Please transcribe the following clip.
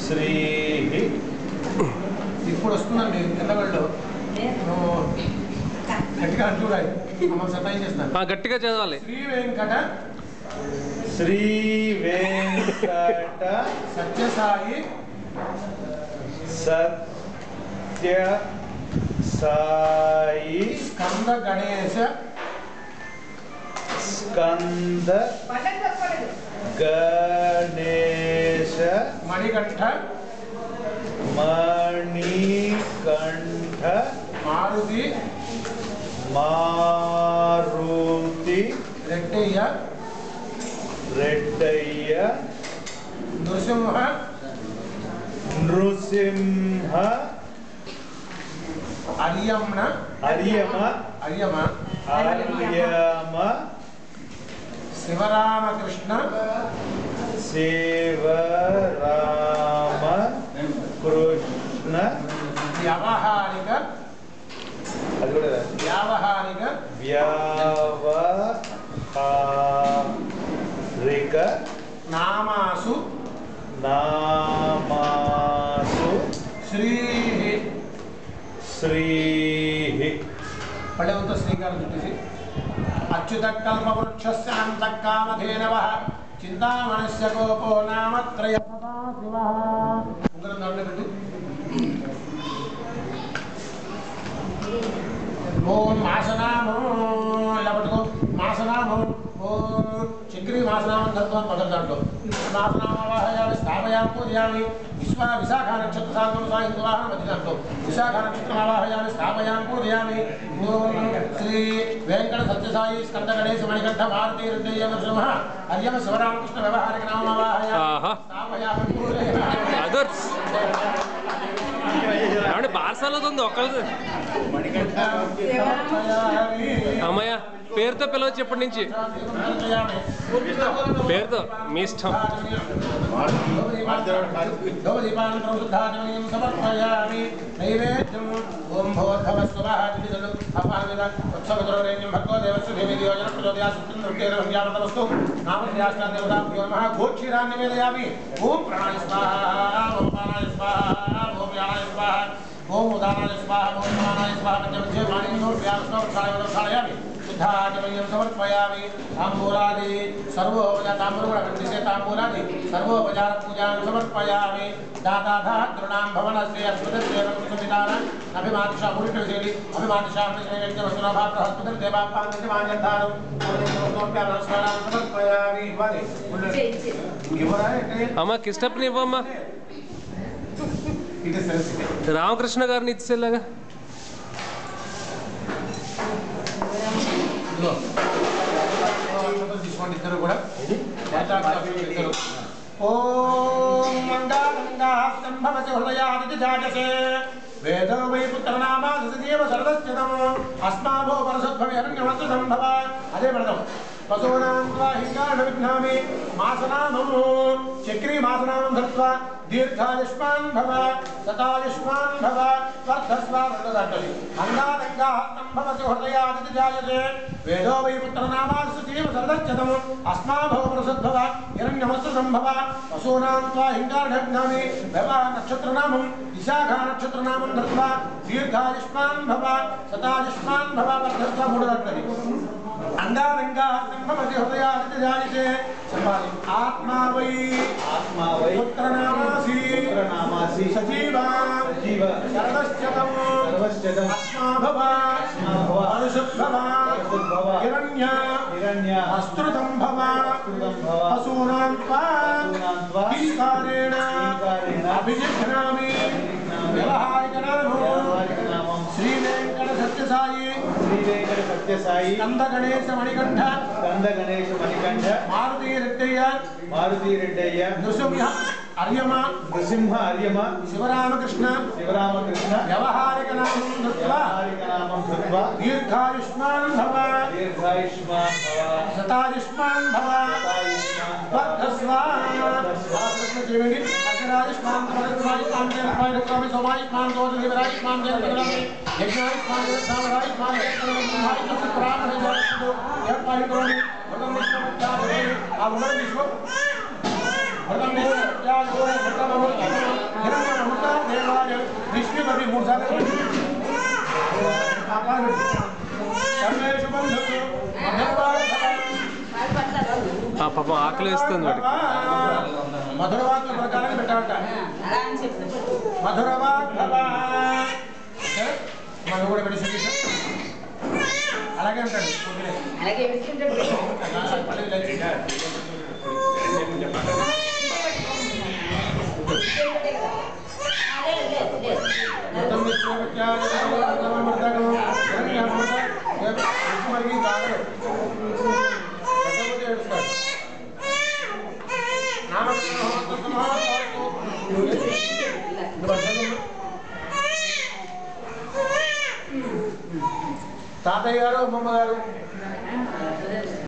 శ్రీ ఇప్పుడు వస్తుందండి కింద వాళ్ళు గట్టిగా చూడాలి మమ్మల్ని సహాయం చేస్తాను గట్టిగా చదవాలి శ్రీ వెంకట సత్యసాయి సత్య సాయి స్కంద గణేశ మణికంఠ మారుతి రెడ్డయ్య నృసింహ అర్యమ శివరామకృష్ణ వ్యావహారిక నామాసు శ్రీ పళ్ళెంతో శ్రీకారం చుట్టేసి అచ్యుత కల్పవృక్షస్య అంతఃకామధేనవ చింతామణస్య గోపో నామత్రయ శివ ఉంగరం దాంట్లో పెట్టు ఓం మాసనామం ఇలా పట్టుకో మాసనామం ఓం చక్రీ మాసనామం ధర్మం మొదటి దాంట్లో మాసనామావాహయామి స్థాపయామి పూజయామి విశాఖ నక్షత్ర సాగం సాహిత్యవాహన మధ్య దాంట్లో విశాఖ నక్షత్రం ఆవాహయామి స్థాపయామి పూజయామి ఓం శ్రీ వెంకట సత్యసాయి స్కంద గణేశ మణికంఠ భారతీ రెడ్డయ్య నృసింహ హర్యమ శివరామకృష్ణ వ్యవహారిక నామావాహయామి స్థాపయామి పూజయామి బార్సాలో ఉంది ఒక్కళ్ళు అమ్మయ్య పేరుతో పిలవచ్చు ఇప్పటి నుంచి పేరుతో మీ ఇష్టం ఓం ఉదానాయ స్వాహ ఓం సమానాయ స్వాహ పంచమధ్యే వాణిన్యోర్వ్యాసనోక్షాళయామి శుద్ధాచమయం సమర్పయామి తాంబూలాది సర్వోపచార తాంబూలకండిసే తాంబూలాది సర్వోపచార పూజాం సమర్పయామి దాతాధాతృణాం భవనస్య స్మృతస్యేవకుసుమిదాన అభిమాతిషా పురుషవిశేలి అభిమాతిషా వస్తునభాప్రహస్పతిర్ దేవాపాంతిమాన్యర్థానం నమస్కారం సమర్పయామి అమ్మ కిష్టప్ని ఇవ్వమ్మా రామకృష్ణ గారిని ఇచ్చేలాగా తీసుకోండి ఇద్దరు కూడా ఓం మంగారంగాస్తం భవతి హృదయాదితి జాయసే వేదో వై పుత్రనామాదేవ సర్వస్యతం అస్మాభో పరసద్భవి అరణ్యవస్తు సంభవ అదే పెడదాం పశూనాం త్వా హింగాణ విఘ్నామి మాసనామము చక్రీ మాసనామం ధృత్వా దీర్ఘాయుష్మాన్ భవ శతాయుష్మాన్ భవ వర్ధస్వ వర్ధదాటలి అంగారంగాస్తం భవతి హృదయాదితి జాయసే వేదో వై పుత్రనామాదేవ సర్వస్యతం అస్మాభో పరసద్భవ హిరణ్యవస్తు సంభవ పశూనాం త్వా హింగాణ విఘ్నామి వ్యవా నక్షత్రనామం విశాఖ నక్షత్రనామం ధృత్వా దీర్ఘాయుష్మాన్ భవ శతాయుష్మాన్ భవ వర్ధస్వ మూడదాటలి అంగారంగాస్తంభవతి హృదయాదితి జాయసే చెప్పాలి ఆత్మా వై పుత్రనామాసి సజీవా సర్వశ్చతం అస్మాభవ అనుషద్భవ హిరణ్య అస్తృతం భవ పశూనాం త్వా హింకారేణ అభిజిఘ్నామి వ్యవహారిక నామం శ్రీ వెంకట సత్యసాయి స్కంద గణేశ మణికంఠ మారుతి రెడ్డయ్య నృసింహ అర్యమ శివరామకృష్ణ వ్యవహారిక నామం ధృత్వా దీర్ఘాయుష్మాన్ భవ శతాయుష్మాన్ భవ వర్ధస్వ చేయండి అర్ధరాయుష్మాన్ భవ సోమాయుష్మాన్ దోషాయుష్మాన్ యజ్ఞాయుష్మాన్ సామరాయుష్మాన్ ఆ ఆకలిస్తుంది వాడికి. మధుర వాక్ల ప్రకారం పెట్టాలంట. మధుర మనం కూడా పెట్టి అలాగే అంటాడు. తాతయ్య గారు అమ్మమ్మ గారు